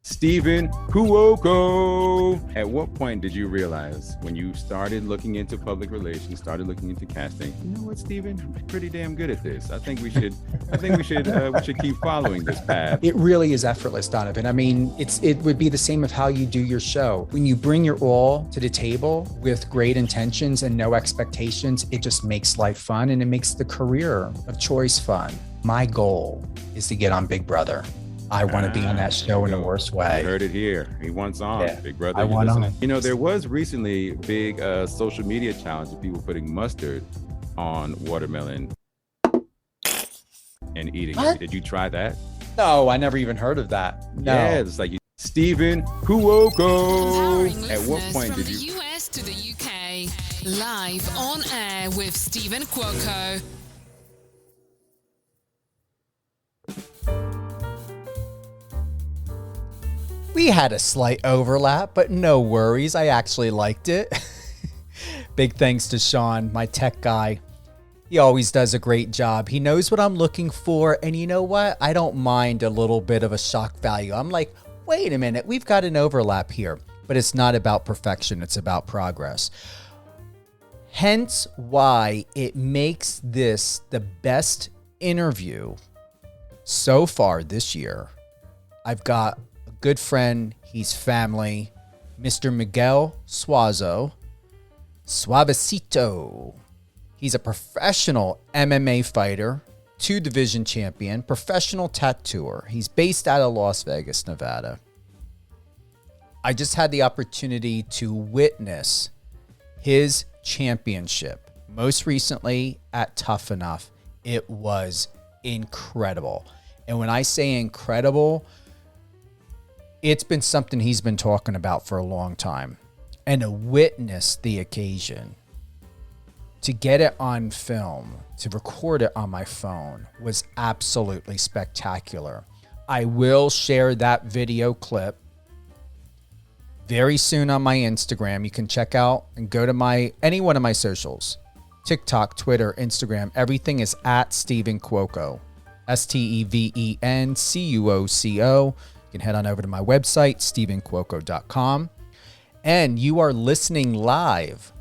Stephen Cuoco. At what point did you realize when you started looking into public relations, started looking into casting, you know what, Stephen, I'm pretty damn good at this. I think we should keep following this path. It really is effortless, Donovan. I mean, it would be the same of how you do your show. When you bring your all to the table with great intentions and no expectations, it just makes life fun and it makes the career of choice fun. My goal is to get on Big Brother. I want to be on that show in the worst way. You heard it here. He wants on. Yeah. Big Brother. I want on. You know, there was recently a big social media challenge of people putting mustard on watermelon and eating it. Did you try that? No, I never even heard of that. No. Yeah, it's like Stephen Cuoco. At what point did you? From the US to the UK, live on air with Stephen Cuoco. We had a slight overlap, but no worries. I actually liked it. Big thanks to Sean, my tech guy. He always does a great job. He knows what I'm looking for. And you know what? I don't mind a little bit of a shock value. I'm like, wait a minute, we've got an overlap here. But it's not about perfection. It's about progress. Hence why it makes this the best interview so far this year. I've got good friend, he's family, Mr. Miguel Suazo, Suavecito. He's a professional MMA fighter, 2-division champion, professional tattooer. He's based out of Las Vegas, Nevada. I just had the opportunity to witness his championship, most recently at Tough Enough. It was incredible. And when I say incredible, it's been something he's been talking about for a long time. And to witness the occasion, to get it on film, to record it on my phone was absolutely spectacular. I will share that video clip very soon on my Instagram. You can check out and go to any one of my socials. TikTok, Twitter, Instagram, everything is at Stephen Cuoco. STEVENCUOCO. You can head on over to my website, stephencuoco.com. And you are listening live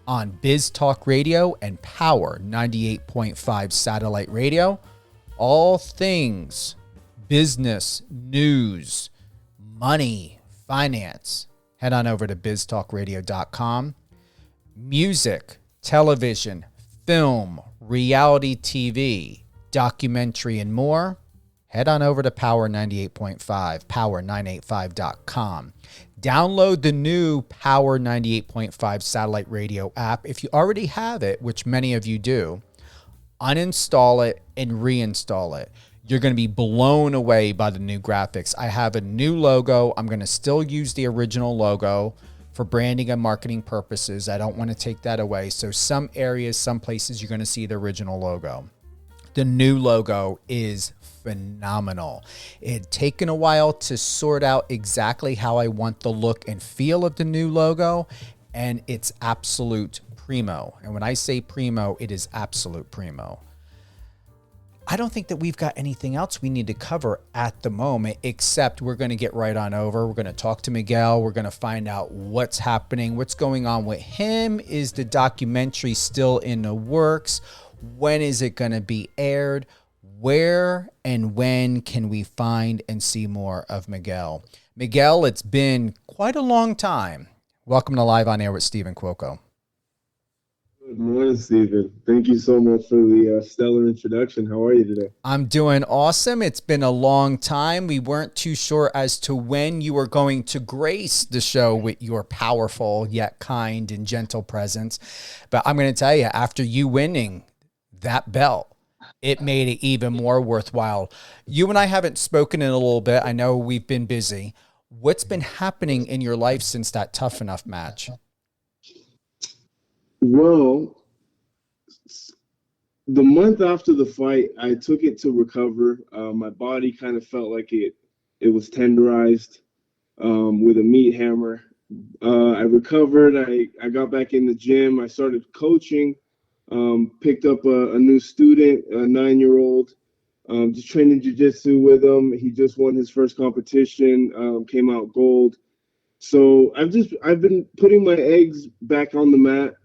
on Biz Talk Radio and Power 98.5 satellite radio. All things business, news, money, finance. Head on over to biztalkradio.com. Music, television, film, reality TV, documentary, and more. Head on over to Power 98.5, power985.com. Download the new Power 98.5 satellite radio app. If you already have it, which many of you do, uninstall it and reinstall it. You're going to be blown away by the new graphics. I have a new logo. I'm going to still use the original logo for branding and marketing purposes. I don't want to take that away. So some areas, some places, you're going to see the original logo. The new logo is phenomenal. It had taken a while to sort out exactly how I want the look and feel of the new logo, and it's absolute primo. And when I say primo, it is absolute primo. I don't think that we've got anything else we need to cover at the moment, except we're going to get right on over. We're going to talk to Miguel. We're going to find out what's happening, what's going on with him. Is the documentary still in the works? When is it going to be aired? Where and when can we find and see more of Miguel? Miguel, it's been quite a long time. Welcome to Live on Air with Stephen Cuoco. Good morning, Stephen. Thank you so much for the stellar introduction. How are you today? I'm doing awesome. It's been a long time. We weren't too sure as to when you were going to grace the show with your powerful yet kind and gentle presence. But I'm going to tell you, after you winning that belt, it made it even more worthwhile. You and I haven't spoken in a little bit. I know we've been busy. What's been happening in your life since that Tough Enough match? Well, the month after the fight, I took it to recover. My body kind of felt like it was tenderized with a meat hammer. I recovered. I got back in the gym. I started coaching. Picked up a new student, a 9-year-old. Just training jiu-jitsu with him. He just won his first competition, came out gold. So I've been putting my eggs back on the mat,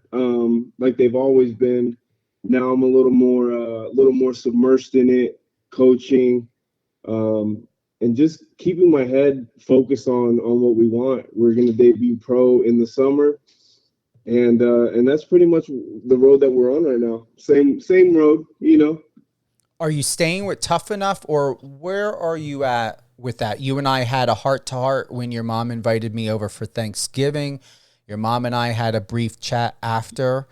like they've always been. Now I'm a little more submersed in it, coaching, and just keeping my head focused on what we want. We're gonna debut pro in the summer, and that's pretty much the road that we're on right now. Same road, you know. Are you staying with Tough Enough, or where are you at with that? You and I had a heart-to-heart when your mom invited me over for Thanksgiving. Your mom and I had a brief chat after.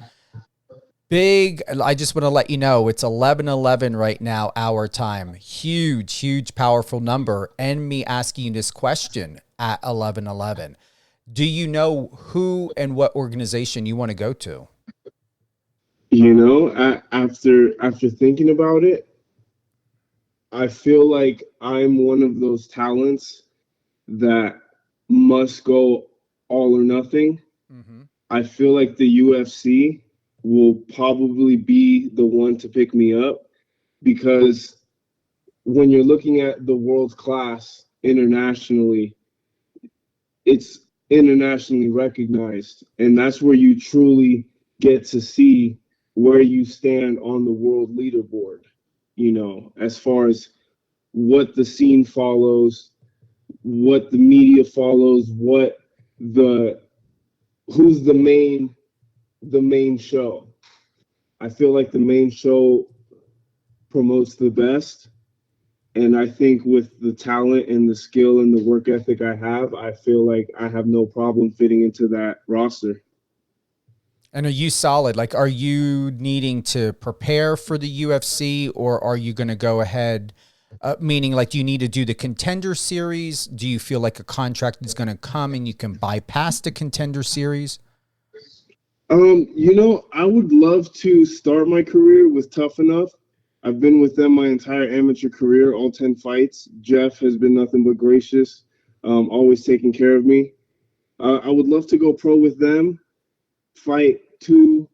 I just want to let you know, it's 11:11 right now, our time. Huge, powerful number. And me asking you this question at 11:11. Do you know who and what organization you want to go to? You know, after thinking about it, I feel like I'm one of those talents that must go all or nothing. Mm-hmm. I feel like the UFC will probably be the one to pick me up because when you're looking at the world class internationally, it's internationally recognized. And that's where you truly get to see where you stand on the world leaderboard, you know, as far as what the scene follows, what the media follows, what the who's the main show. I feel like the main show promotes the best. And I think with the talent and the skill and the work ethic I have, I feel like I have no problem fitting into that roster. And are you solid? Like, are you needing to prepare for the UFC, or are you going to go ahead? Meaning, like, do you need to do the Contender Series? Do you feel like a contract is going to come and you can bypass the Contender Series? You know, I would love to start my career with Tough Enough. I've been with them my entire amateur career, all 10 fights. Jeff has been nothing but gracious, always taking care of me. I would love to go pro with them, fight 2-3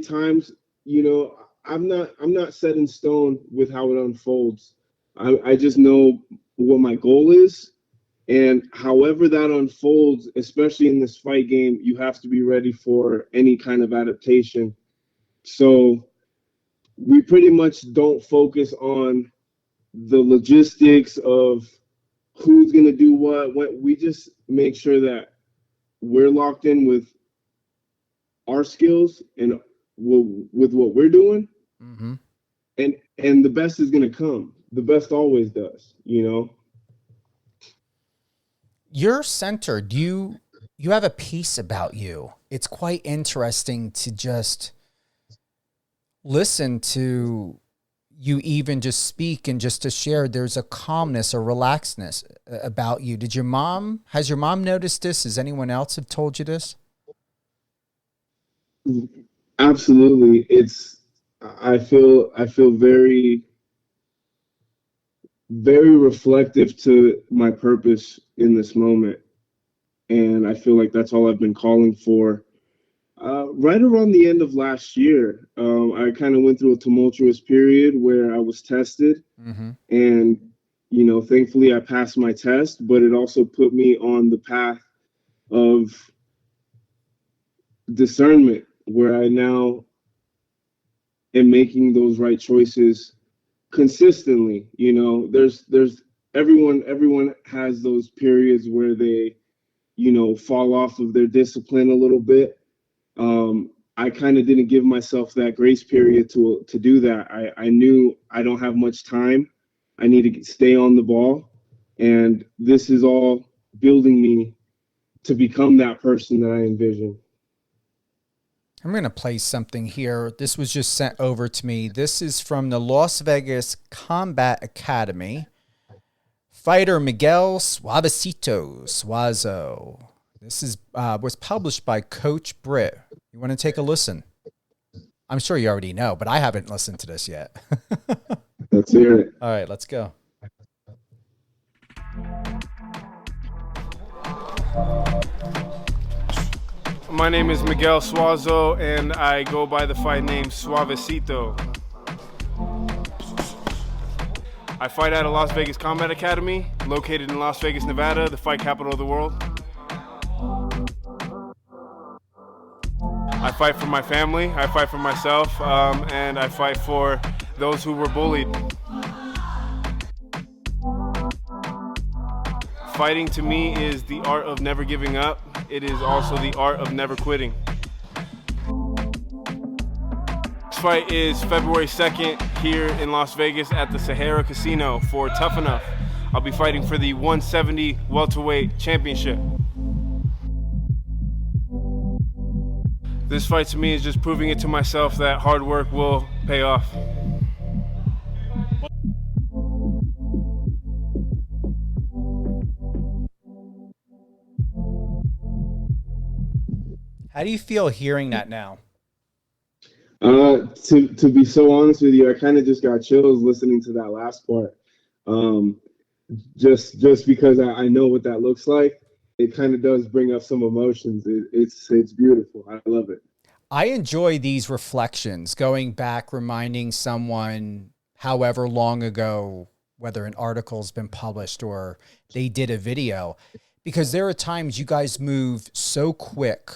times. You know, I'm not set in stone with how it unfolds. I just know what my goal is. And however that unfolds, especially in this fight game, you have to be ready for any kind of adaptation. So we pretty much don't focus on the logistics of who's going to do what. We just make sure that we're locked in with our skills and with what we're doing. Mm-hmm. And the best is going to come. The best always does, you know. Your center, you have a piece about you. It's quite interesting to just listen to you even just speak and just to share. There's a calmness, a relaxedness about you. Has your mom noticed this? Has anyone else have told you this? Absolutely. I feel very, very reflective to my purpose in this moment. And I feel like that's all I've been calling for. Right around the end of last year, I kind of went through a tumultuous period where I was tested. Mm-hmm. And, you know, thankfully I passed my test, but it also put me on the path of discernment where I now am making those right choices consistently. You know, there's everyone has those periods where they, you know, fall off of their discipline a little bit. I kind of didn't give myself that grace period to do that. I knew I don't have much time. I need to stay on the ball, and this is all building me to become that person that I envision. I'm going to play something here. This was just sent over to me. This is from the Las Vegas Combat Academy. Fighter Miguel Suazo. This is was published by Coach Britt. You want to take a listen? I'm sure you already know, but I haven't listened to this yet. Let's hear it. All right, let's go. My name is Miguel Suazo, and I go by the fight name Suavecito. I fight at a Las Vegas Combat Academy, located in Las Vegas, Nevada, the fight capital of the world. I fight for my family, I fight for myself, and I fight for those who were bullied. Fighting to me is the art of never giving up. It is also the art of never quitting. This fight is February 2nd here in Las Vegas at the Sahara Casino for Tough Enough. I'll be fighting for the 170 welterweight championship. This fight to me is just proving it to myself that hard work will pay off. How do you feel hearing that now? To be so honest with you, I kind of just got chills listening to that last part. Just because I know what that looks like, it kind of does bring up some emotions. It's beautiful. I love it. I enjoy these reflections, going back, reminding someone however long ago, whether an article's been published or they did a video, because there are times you guys move so quick,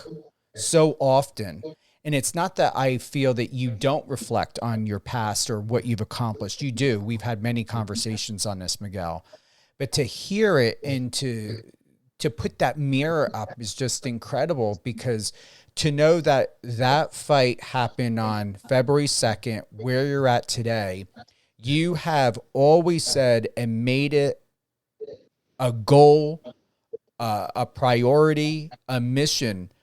so often. And it's not that I feel that you don't reflect on your past or what you've accomplished. You do. We've had many conversations on this, Miguel. But to hear it and to put that mirror up is just incredible, because to know that that fight happened on February 2nd, where you're at today, you have always said and made it a goal, a priority, a mission,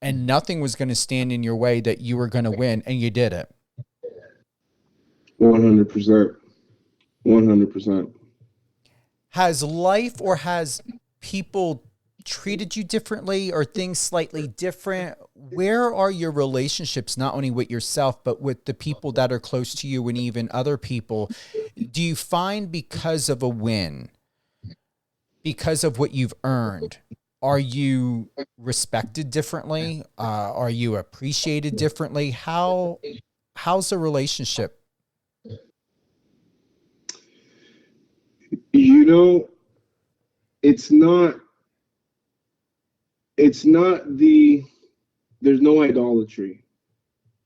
and nothing was going to stand in your way that you were going to win, and you did it. 100%. 100%. Has life or has people treated you differently or things slightly different? Where are your relationships, not only with yourself, but with the people that are close to you and even other people? Do you find because of a win, because of what you've earned, are you respected differently? Are you appreciated differently? How's the relationship? You know, it's not there's no idolatry,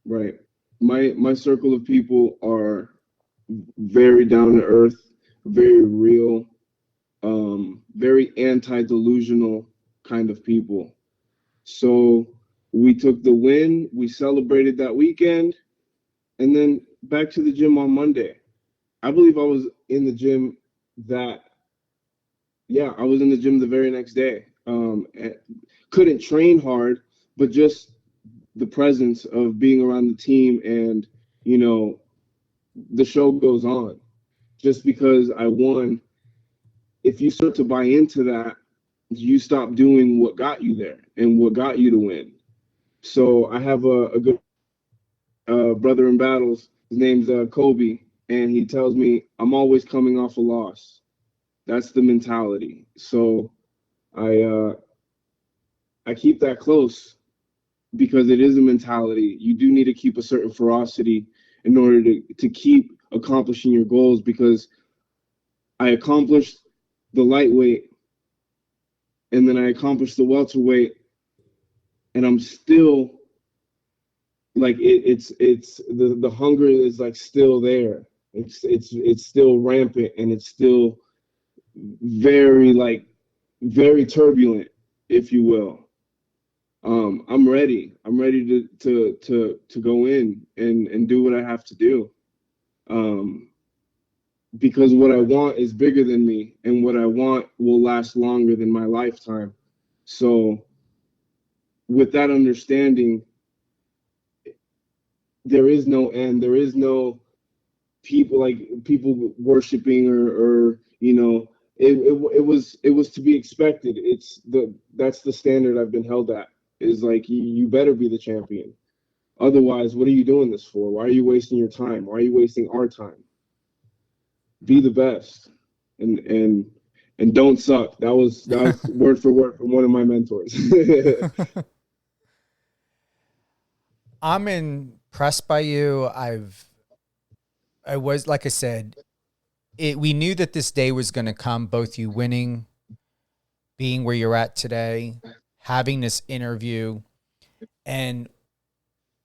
right? My circle of people are very down to earth, very real, very anti-delusional kind of people. So we took the win, we celebrated that weekend, and then back to the gym on Monday. I believe I was in the gym I was in the gym the very next day. Couldn't train hard, but just the presence of being around the team, and the show goes on. Just because I won, if you start to buy into that, you stop doing what got you there and what got you to win. So I have a good brother in battles. His name's Kobe, and he tells me I'm always coming off a loss. That's the mentality. So I keep that close, because it is a mentality. You do need to keep a certain ferocity in order to keep accomplishing your goals, because I accomplished the lightweight, and then I accomplished the welterweight, and I'm still like it's the hunger is like still there. It's still rampant, and it's still very turbulent, if you will. I'm ready. I'm ready to go in and do what I have to do. Because what I want is bigger than me, and what I want will last longer than my lifetime. So with that understanding, there is no end. There is no people worshiping or it was to be expected. That's the standard I've been held at, is like, you better be the champion. Otherwise, what are you doing this for? Why are you wasting your time? Why are you wasting our time? Be the best, and don't suck. That was word for word from one of my mentors. I'm impressed by you. I was, like I said, we knew that this day was going to come, both you winning, being where you're at today, having this interview, and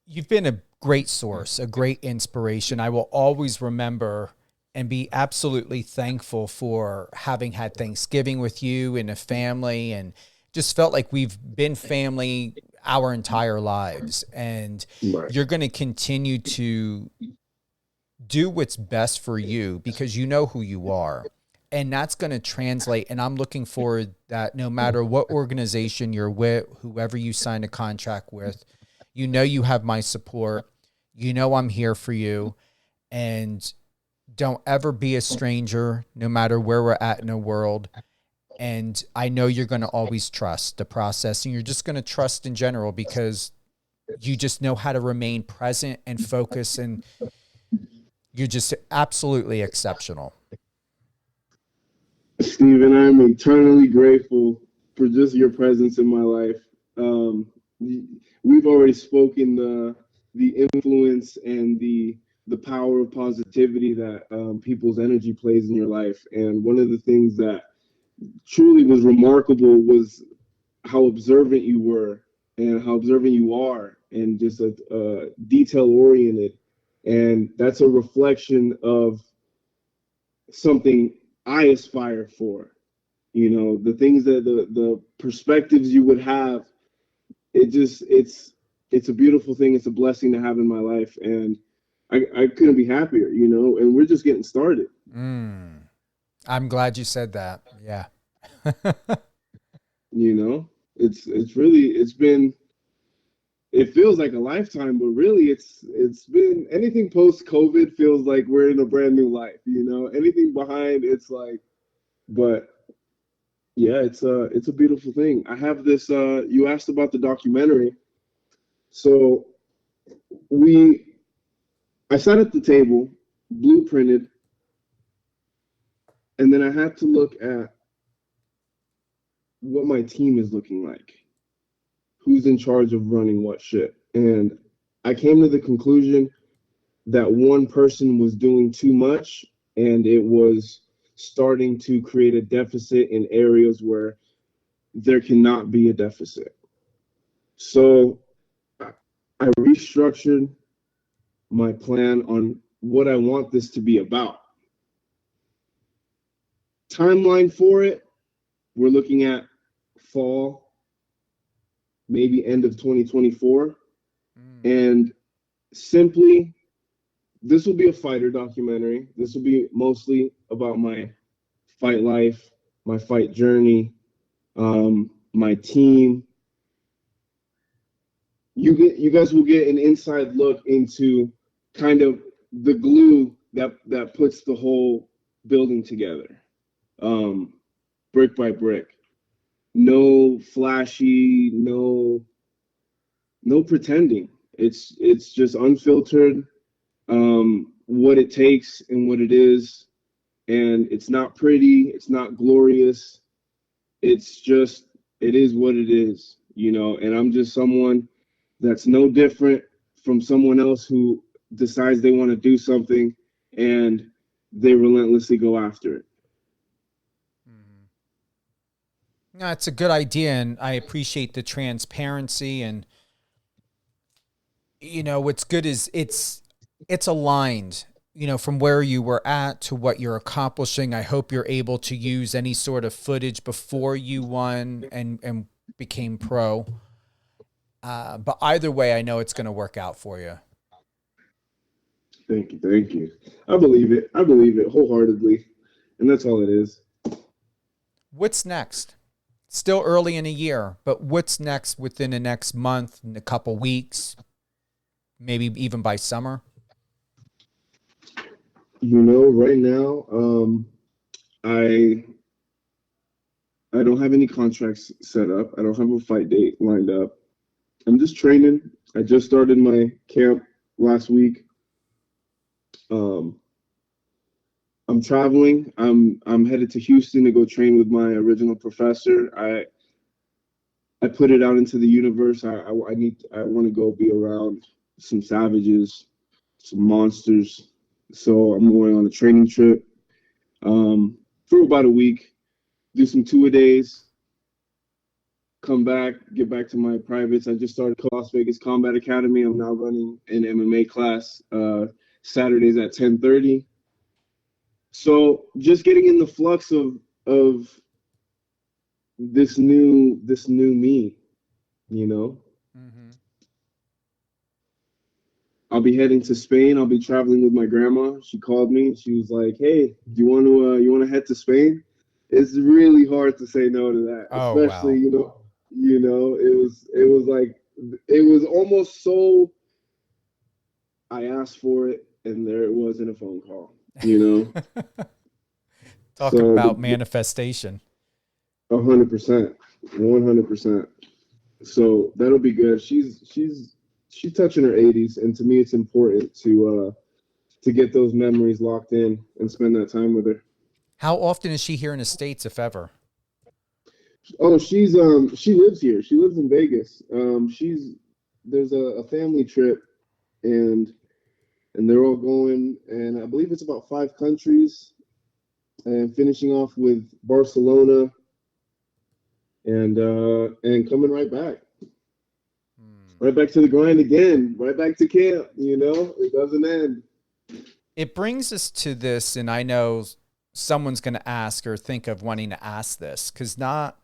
you've been a great source, a great inspiration. I will always remember and be absolutely thankful for having had Thanksgiving with you and a family, and just felt like we've been family our entire lives. And Right. you're going to continue to do what's best for you because you know who you are. And that's going to translate. And I'm looking forward that no matter what organization you're with, whoever you sign a contract with, you know you have my support. You know I'm here for you. And don't ever be a stranger, no matter where we're at in the world. And I know you're going to always trust the process, and you're just going to trust in general because you just know how to remain present and focus, and you're just absolutely exceptional. Stephen, I'm eternally grateful for just your presence in my life. We've already spoken the influence and the power of positivity that people's energy plays in your life. And one of the things that truly was remarkable was how observant you were and how observant you are, and just detail oriented. And that's a reflection of something I aspire for. You know, the things that the perspectives you would have, it's a beautiful thing. It's a blessing to have in my life, and I couldn't be happier, you know, and we're just getting started. I'm glad you said that. Yeah. You know, it's been, it feels like a lifetime, but really it's been, anything post COVID feels like we're in a brand new life, you know, anything behind, it's like, but yeah, it's a beautiful thing. I have this, you asked about the documentary. So I sat at the table, blueprinted, and then I had to look at what my team is looking like, who's in charge of running what shit. And I came to the conclusion that one person was doing too much, and it was starting to create a deficit in areas where there cannot be a deficit. So I restructured my plan on what I want this to be about. Timeline for it, we're looking at fall, maybe end of 2024. And simply, this will be a fighter documentary. This will be mostly about my fight life, my fight journey, my team. You guys will get an inside look into kind of the glue that puts the whole building together, brick by brick. No flashy, no pretending. It's just unfiltered, what it takes and what it is. And it's not pretty, it's not glorious. It's just, it is what it is, you know. And I'm just someone that's no different from someone else who decides they want to do something and they relentlessly go after it. No, it's a good idea, and I appreciate the transparency. And you know what's good is it's aligned, you know, from where you were at to what you're accomplishing. I hope you're able to use any sort of footage before you won and became pro. But either way, I know it's going to work out for you. Thank you. I believe it wholeheartedly, and that's all it is. What's next? Still early in a year, but what's next within the next month, in a couple weeks, maybe even by summer? You know, right now, I don't have any contracts set up. I don't have a fight date lined up. I'm just training. I just started my camp last week. I'm traveling. I'm headed to Houston to go train with my original professor. I put it out into the universe. I want to go be around some savages, some monsters. So I'm going on a training trip. for about a week, do some two-a-days, come back, get back to my privates. I just started Las Vegas Combat Academy. I'm now running an MMA class Saturdays at 10:30. So just getting in the flux of this new me, you know. Mm-hmm. I'll be heading to Spain. I'll be traveling with my grandma. She called me. She was like, "Hey, do you want to head to Spain?" It's really hard to say no to that, Oh, especially wow. it was like it was almost so. I asked for it, and there it was in a phone call. You know, Talk so about manifestation. 100%, 100%. So that'll be good. She's touching her 80s, and to me, it's important to get those memories locked in and spend that time with her. How often is she here in the States, if ever? Oh, she lives here. She lives in Vegas. There's a family trip, and they're all going, and I believe it's about 5 countries, and finishing off with Barcelona, and coming right back to the grind again, right back to camp. You know, it doesn't end. It brings us to this, and I know someone's going to ask or think of wanting to ask this, because not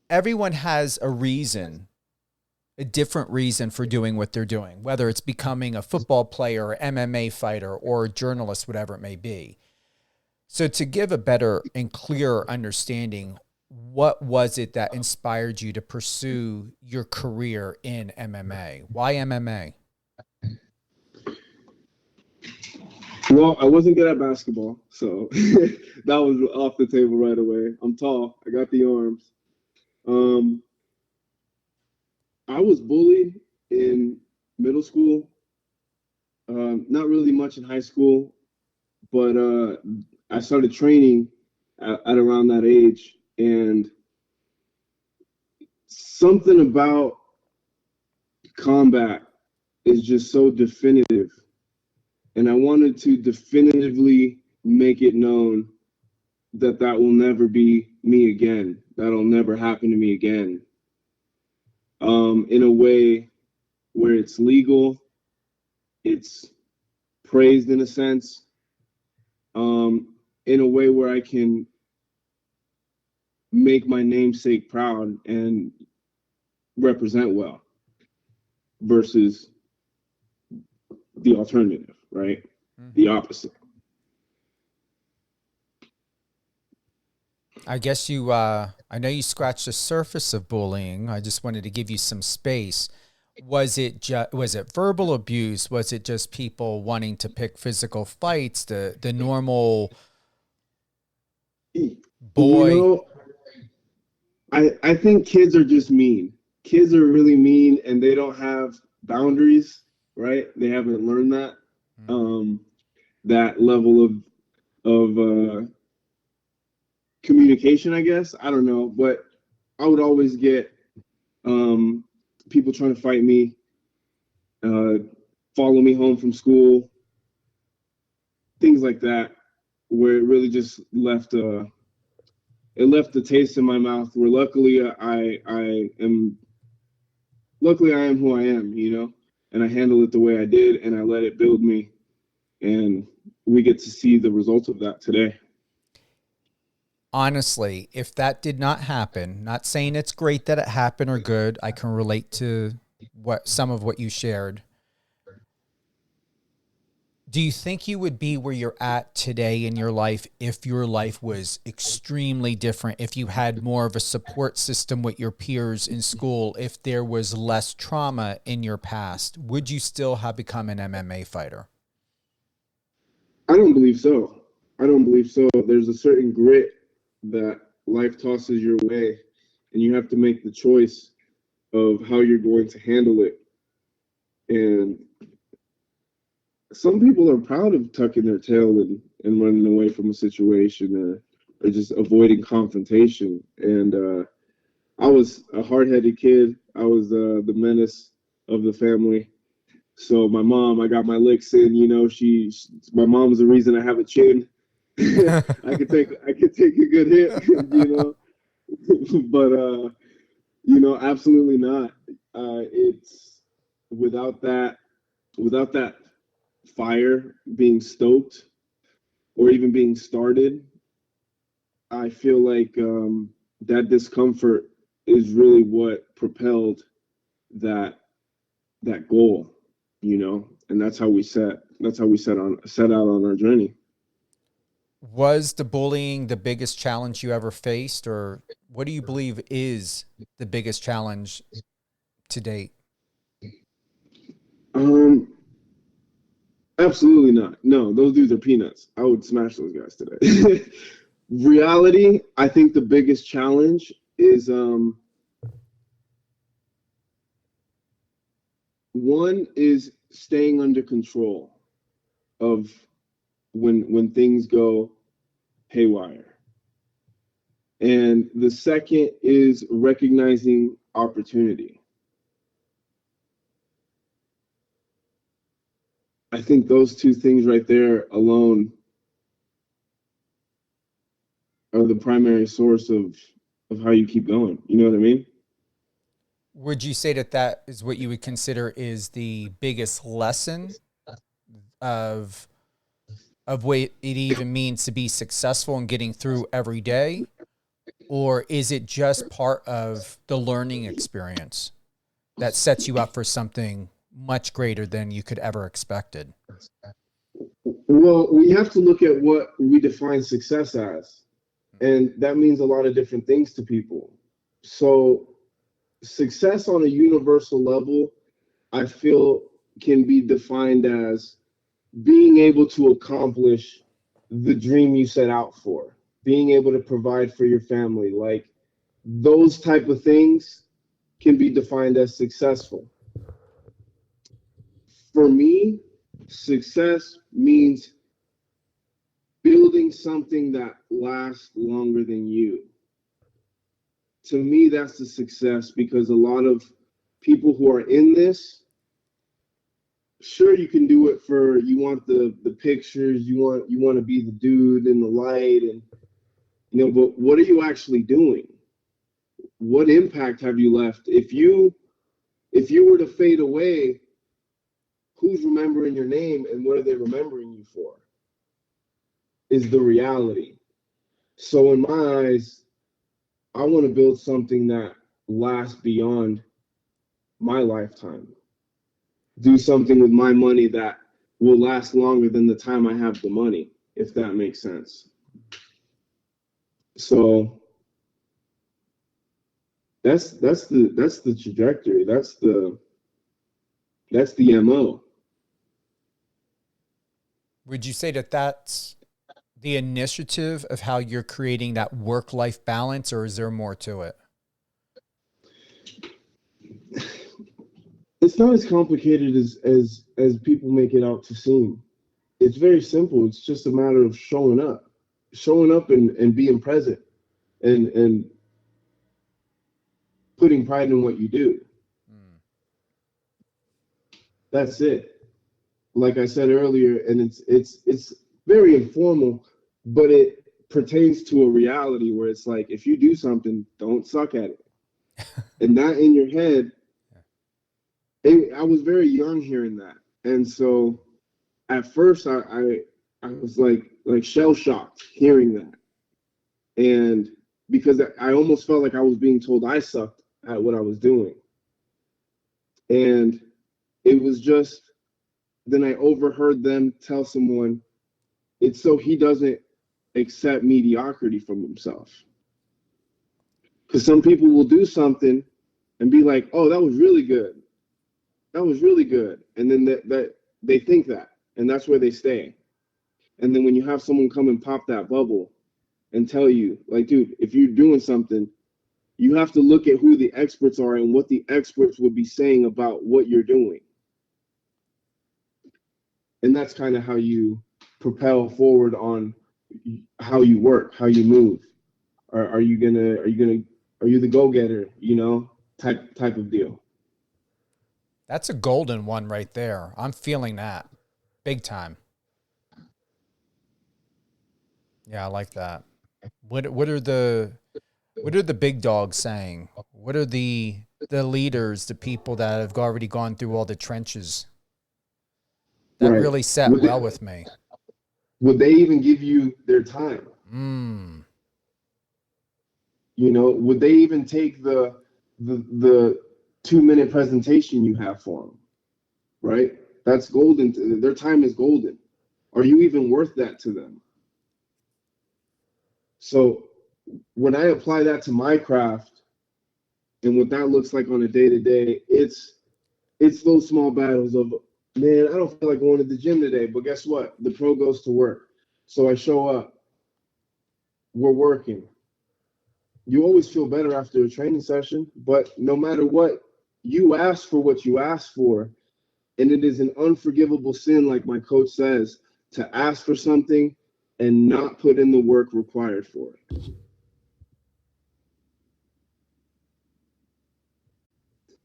everyone has a reason, a different reason for doing what they're doing, whether it's becoming a football player, or MMA fighter, or a journalist, whatever it may be. So to give a better and clearer understanding, what was it that inspired you to pursue your career in MMA? Why MMA? Well, I wasn't good at basketball, so that was off the table right away. I'm tall. I got the arms. Um, I was bullied in middle school. Not really much in high school, but I started training at around that age, and something about combat is just so definitive. And I wanted to definitively make it known that will never be me again. That'll never happen to me again. In a way where it's legal, it's praised in a sense, in a way where I can make my namesake proud and represent well versus the alternative, right? Mm-hmm. The opposite. I guess I know you scratched the surface of bullying. I just wanted to give you some space. Was it verbal abuse? Was it just people wanting to pick physical fights? The normal boy? You know, I think kids are just mean. Kids are really mean, and they don't have boundaries, right? They haven't learned that. That level of communication, I guess. I don't know, but I would always get people trying to fight me, follow me home from school, things like that, where it really just left a taste in my mouth. Where luckily I am who I am, you know, and I handle it the way I did, and I let it build me, and we get to see the results of that today. Honestly, if that did not happen, not saying it's great that it happened or good, I can relate to some of what you shared. Do you think you would be where you're at today in your life if your life was extremely different, if you had more of a support system with your peers in school, if there was less trauma in your past? Would you still have become an MMA fighter? I don't believe so. I don't believe so. There's a certain grit that life tosses your way, and you have to make the choice of how you're going to handle it. And some people are proud of tucking their tail and running away from a situation, or just avoiding confrontation. And I was a hard-headed kid. I was the menace of the family. So I got my licks in. My mom's the reason I have a chin. I could take a good hit, but absolutely not. It's without that without that fire being stoked or even being started, I feel like that discomfort is really what propelled that goal, and set out on our journey. Was the bullying the biggest challenge you ever faced, or what do you believe is the biggest challenge to date? Absolutely not. No, those dudes are peanuts. I would smash those guys today. Reality, I think the biggest challenge is one is staying under control of when things go haywire. And the second is recognizing opportunity. I think those two things right there alone are the primary source of how you keep going. You know what I mean? Would you say that is what you would consider is the biggest lesson of what it even means to be successful and getting through every day? Or is it just part of the learning experience that sets you up for something much greater than you could ever expected? Well, we have to look at what we define success as. And that means a lot of different things to people. So success on a universal level, I feel, can be defined as being able to accomplish the dream you set out for, being able to provide for your family. Like those type of things can be defined as successful. For me, success means building something that lasts longer than you. To me, that's the success, because a lot of people who are in this, sure, you can do it for, you want the pictures, you want to be the dude in the light, and but what are you actually doing? What impact have you left? If you were to fade away, who's remembering your name and what are they remembering you for? Is the reality. So in my eyes, I want to build something that lasts beyond my lifetime. Do something with my money that will last longer than the time I have the money, if that makes sense. So that's the trajectory. That's the MO. Would you say that that's the initiative of how you're creating that work-life balance, or is there more to it? It's not as complicated as people make it out to seem. It's very simple. It's just a matter of showing up and being present and putting pride in what you do. That's it. Like I said earlier, and it's very informal, but it pertains to a reality where it's like, if you do something, don't suck at it. And that in your head, I was very young hearing that. And so at first I was like shell shocked hearing that. And because I almost felt like I was being told I sucked at what I was doing. And it was just, then I overheard them tell someone, it's so he doesn't accept mediocrity from himself. Because some people will do something and be like, oh, that was really good. That was really good. And then that they think that, and that's where they stay. And then when you have someone come and pop that bubble and tell you, like, dude, if you're doing something, you have to look at who the experts are and what the experts would be saying about what you're doing. And that's kind of how you propel forward on how you work, how you move. Are you the go-getter, type of deal. That's a golden one right there. I'm feeling that big time. Yeah, I like that. What are the big dogs saying? What are the leaders, the people that have already gone through all the trenches? That Right. really sat well with me. Would they even give you their time? You know, would they even take the 2-minute presentation you have for them? Right? That's golden. Their time is golden. Are you even worth that to them? So when I apply that to my craft and what that looks like on a day-to-day, it's those small battles of, man, I don't feel like going to the gym today, but guess what? The pro goes to work. So I show up. We're working. You always feel better after a training session, but no matter what, you ask for what you ask for, and it is an unforgivable sin, like my coach says, to ask for something and not put in the work required for it.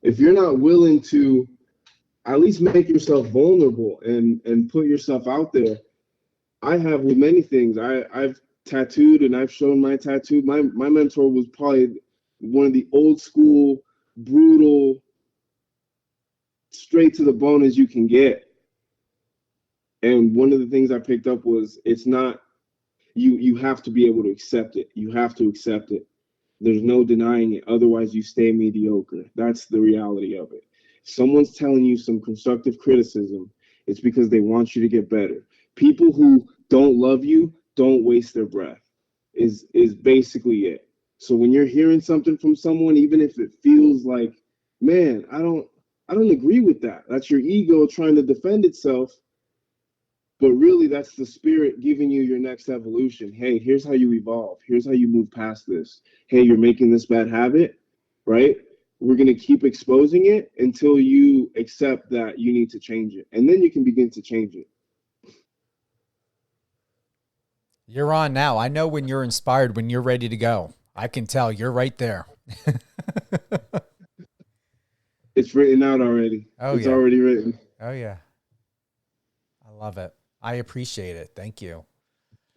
If you're not willing to at least make yourself vulnerable and put yourself out there, I have with many things. I've tattooed and I've shown my tattoo. My mentor was probably one of the old school, brutal, straight to the bone as you can get. And one of the things I picked up was it's not you have to be able to accept it. You have to accept it. There's no denying it. Otherwise, you stay mediocre. That's the reality of it. If someone's telling you some constructive criticism, it's because they want you to get better. People who don't love you don't waste their breath is basically it. So when you're hearing something from someone, even if it feels like, man, I don't agree with that. That's your ego trying to defend itself. But really, that's the spirit giving you your next evolution. Hey, here's how you evolve. Here's how you move past this. Hey, you're making this bad habit, right? We're going to keep exposing it until you accept that you need to change it. And then you can begin to change it. You're on now. I know when you're inspired, when you're ready to go. I can tell you're right there. It's written out already. It's already written. Oh, yeah. I love it. I appreciate it. Thank you.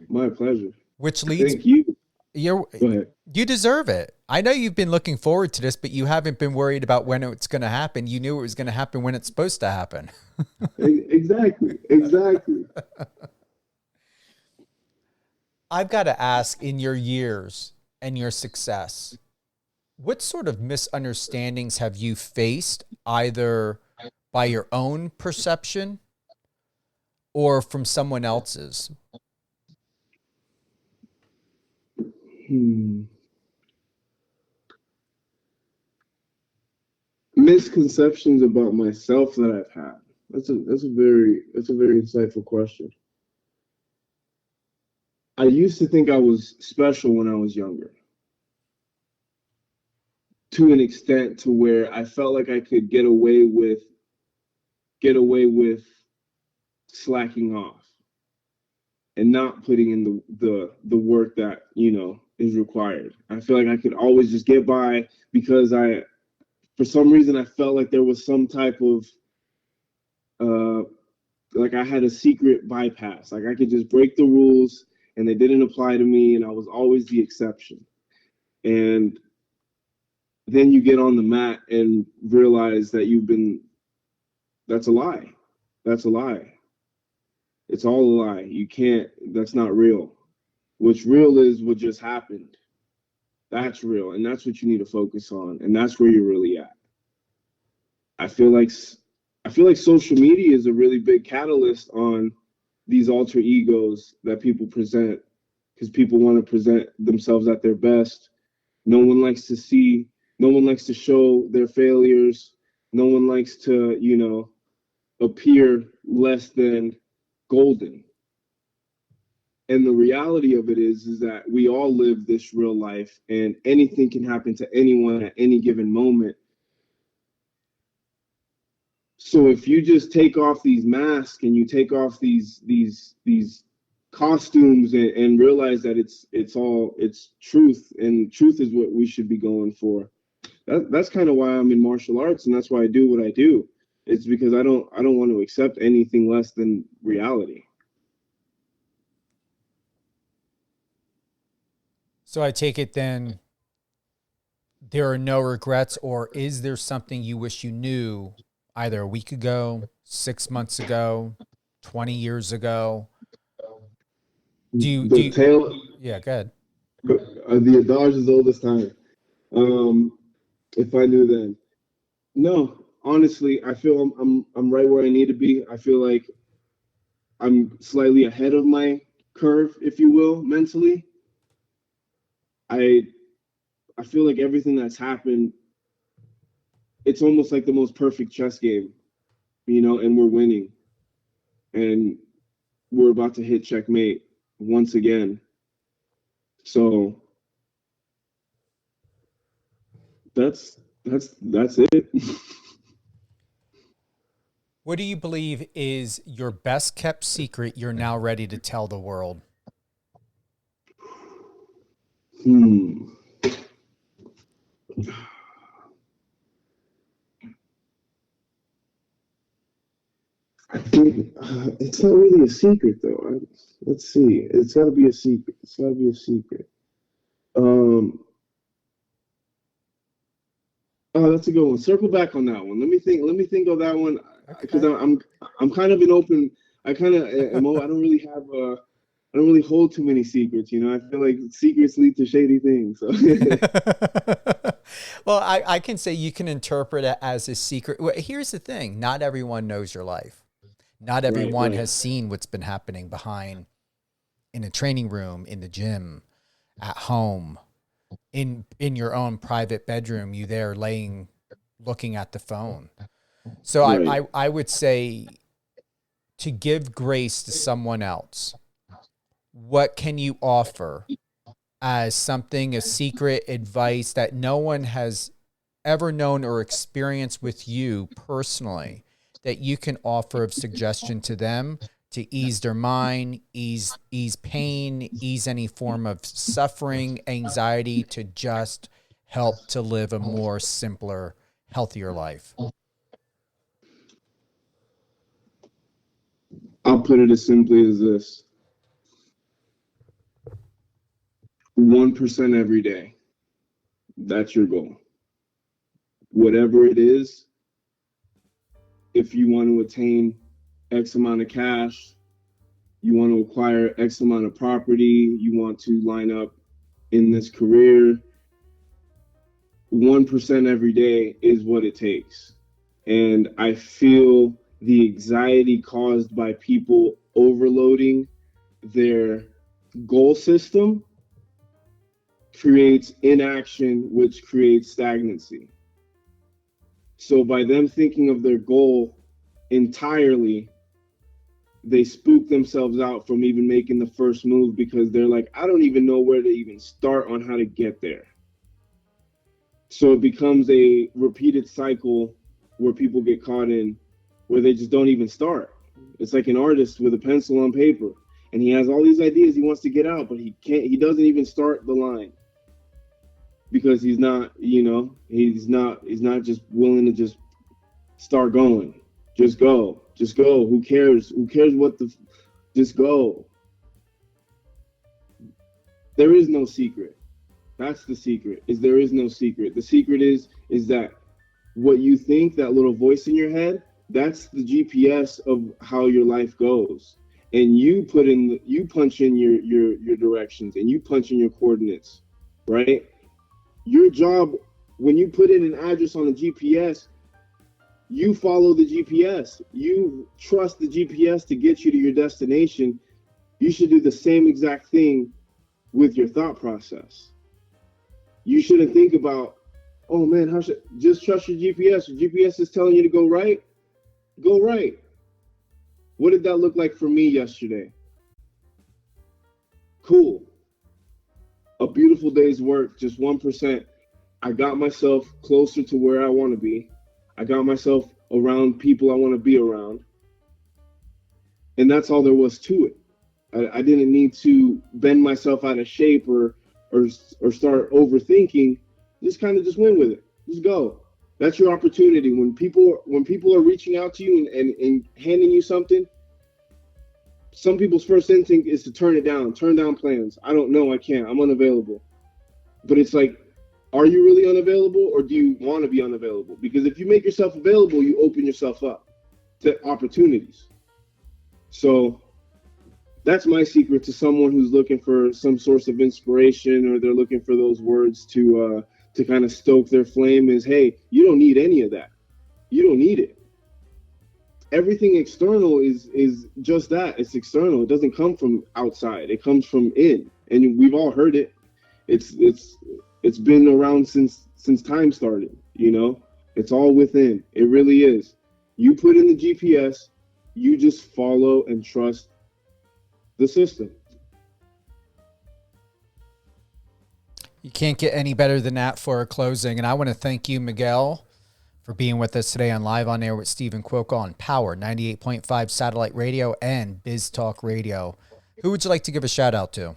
My pleasure. Which leads... Thank you. Go ahead. You deserve it. I know you've been looking forward to this, but you haven't been worried about when it's going to happen. You knew it was going to happen when it's supposed to happen. Exactly. I've got to ask, in your years and your success, what sort of misunderstandings have you faced, either by your own perception or from someone else's? Misconceptions about myself that I've had. That's a very insightful question. I used to think I was special when I was younger, to an extent to where I felt like I could get away with slacking off and not putting in the work that, is required. I feel like I could always just get by because for some reason I felt like there was some type of like I had a secret bypass. Like I could just break the rules and they didn't apply to me, and I was always the exception. And then you get on the mat and realize that that's a lie. That's a lie. It's all a lie. That's not real. What's real is what just happened. That's real. And that's what you need to focus on. And that's where you're really at. I feel like social media is a really big catalyst on these alter egos that people present, because people want to present themselves at their best. No one likes to show their failures. No one likes to, appear less than golden. And the reality of it is that we all live this real life, and anything can happen to anyone at any given moment. So if you just take off these masks and you take off these costumes and realize that it's truth, and truth is what we should be going for. That's kind of why I'm in martial arts, and that's why I do what I do. It's because I don't want to accept anything less than reality. So I take it then there are no regrets, or is there something you wish you knew either a week ago, 6 months ago, 20 years ago? Yeah, go ahead. The adage is old as time. If I knew then, no, honestly, I feel I'm right where I need to be. I feel like I'm slightly ahead of my curve, if you will, mentally. I feel like everything that's happened, it's almost like the most perfect chess game, and we're winning. And we're about to hit checkmate once again. So that's it. What do you believe is your best kept secret you're now ready to tell the world? I think it's not really a secret, though. Let's see. It's got to be a secret. Oh, that's a good one. Circle back on that one. Let me think. Of that one because I'm kind of an open. I kind of am. I don't really have I don't really hold too many secrets. I feel like secrets lead to shady things. So. Well, I can say you can interpret it as a secret. Well, here's the thing: not everyone knows your life. Not everyone has seen what's been happening behind in a training room, in the gym, at home, in your own private bedroom. You there looking at the phone. So I would say to give grace to someone else. What can you offer as something, a secret advice that no one has ever known or experienced with you personally, that you can offer of suggestion to them to ease their mind, ease pain, ease any form of suffering, anxiety, to just help to live a more simpler, healthier life? I'll put it as simply as this. 1% every day. That's your goal. Whatever it is, if you want to attain X amount of cash, you want to acquire X amount of property, you want to line up in this career, 1% every day is what it takes. And I feel the anxiety caused by people overloading their goal system creates inaction, which creates stagnancy. So by them thinking of their goal entirely, they spook themselves out from even making the first move because they're like, I don't even know where to even start on how to get there. So it becomes a repeated cycle where people get caught in where they just don't even start. It's like an artist with a pencil on paper and he has all these ideas he wants to get out, but he doesn't even start the line because he's not just willing to just start going. Just go. Who cares just go. There is no secret. That's the secret, is there is no secret. The secret is that what you think, that little voice in your head, that's the GPS of how your life goes. And you punch in your directions and you punch in your coordinates, right? Your job, when you put in an address on the GPS, you follow the GPS. You trust the GPS to get you to your destination. You should do the same exact thing with your thought process. You shouldn't think about, oh man, just trust your GPS. Your GPS is telling you to go right. Go right. What did that look like for me yesterday? Cool. A beautiful day's work, just 1%. I got myself closer to where I want to be. I got myself around people I want to be around. And that's all there was to it. I didn't need to bend myself out of shape or start overthinking. Just went with it. Just go. That's your opportunity. When people are reaching out to you and handing you something, some people's first instinct is to turn down plans. I don't know, I can't, I'm unavailable. But it's like, are you really unavailable, or do you want to be unavailable? Because if you make yourself available, you open yourself up to opportunities. So that's my secret to someone who's looking for some source of inspiration, or they're looking for those words to kind of stoke their flame, is, hey, you don't need any of that. You don't need it. Everything external is just that. It's external. It doesn't come from outside. It comes from in. And we've all heard it. It's been around since time started, you know? It's all within. It really is. You put in the GPS, you just follow and trust the system. You can't get any better than that for a closing. And I want to thank you, Miguel, for being with us today on Live on Air with Stephen Cuoco on Power 98.5 Satellite Radio and Biz Talk Radio. Who would you like to give a shout out to?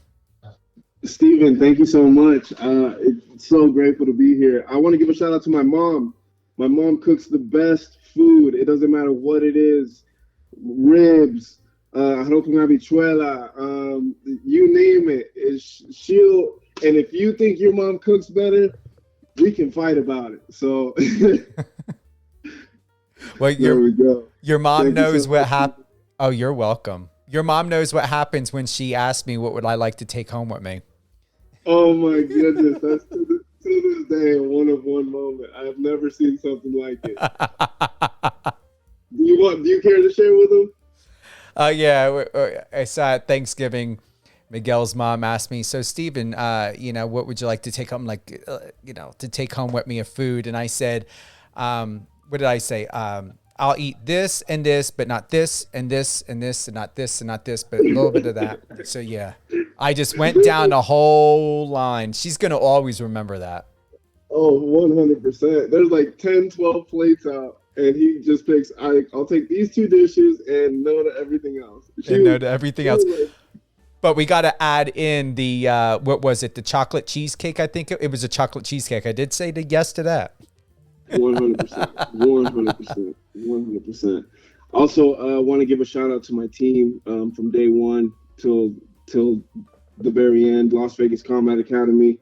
Stephen, thank you so much. It's so grateful to be here. I want to give a shout out to my mom. My mom cooks the best food. It doesn't matter what it is. Ribs, arroz con habichuela, you name it. And if you think your mom cooks better, we can fight about it. So well, there we go. Your mom knows what happened. Oh, you're welcome. Your mom knows what happens when she asks me, what would I like to take home with me? Oh my goodness. That's to this day a one-of-one moment. I have never seen something like it. Do you care to share with them? Yeah. I saw at Thanksgiving, Miguel's mom asked me, so Stephen, what would you like to take home? To take home with me of food. And I said, what did I say? I'll eat this and this, but not this and this and this and not this and not this, but a little bit of that. So yeah, I just went down the whole line. She's going to always remember that. Oh, 100%. There's like 10, 12 plates out, and he just picks, I'll take these 2 dishes and no to everything else. But we got to add in the, what was it? The chocolate cheesecake. I think it was a chocolate cheesecake. I did say yes to that. 100%. Also, I want to give a shout out to my team from day one till the very end, Las Vegas Combat Academy.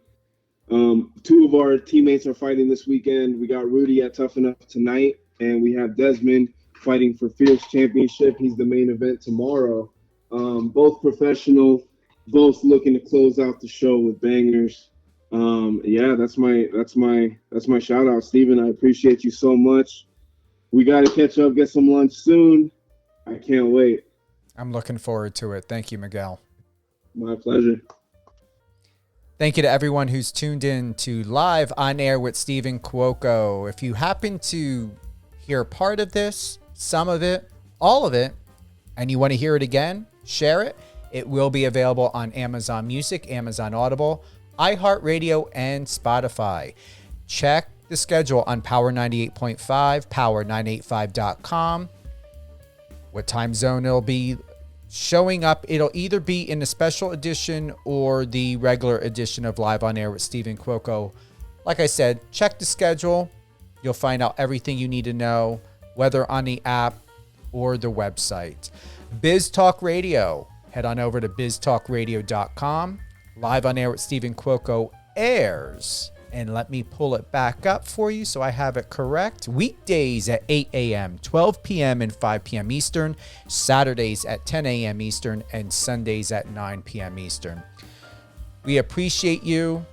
2 of our teammates are fighting this weekend. We got Rudy at Tough Enough tonight, and we have Desmond fighting for Fierce Championship. He's the main event tomorrow. Both professional, both looking to close out the show with bangers. That's my shout out, Stephen. I appreciate you so much. We got to catch up, get some lunch soon. I can't wait. I'm looking forward to it. Thank you, Miguel. My pleasure. Thank you to everyone who's tuned in to Live on Air with Stephen Cuoco. If you happen to hear part of this, some of it, all of it, and you want to hear it again, share it. It will be available on Amazon Music, Amazon Audible, iHeartRadio, and Spotify. Check the schedule on Power 98.5, power985.com. What time zone it'll be showing up. It'll either be in the special edition or the regular edition of Live on Air with Stephen Cuoco. Like I said, check the schedule. You'll find out everything you need to know, whether on the app or the website. Biz Talk Radio. Head on over to biztalkradio.com. Live on Air with Stephen Cuoco airs. And let me pull it back up for you so I have it correct. Weekdays at 8 a.m., 12 p.m., and 5 p.m. Eastern. Saturdays at 10 a.m. Eastern. And Sundays at 9 p.m. Eastern. We appreciate you.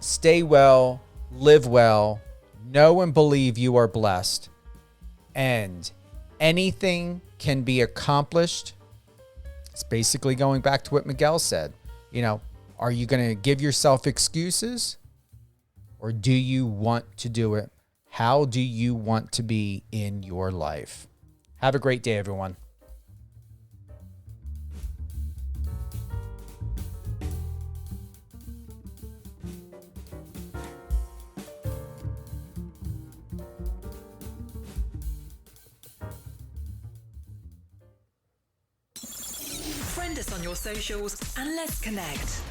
Stay well. Live well. Know and believe you are blessed. And anything can be accomplished. It's basically going back to what Miguel said. Are you going to give yourself excuses? Or do you want to do it? How do you want to be in your life? Have a great day, everyone. Friend us on your socials and let's connect.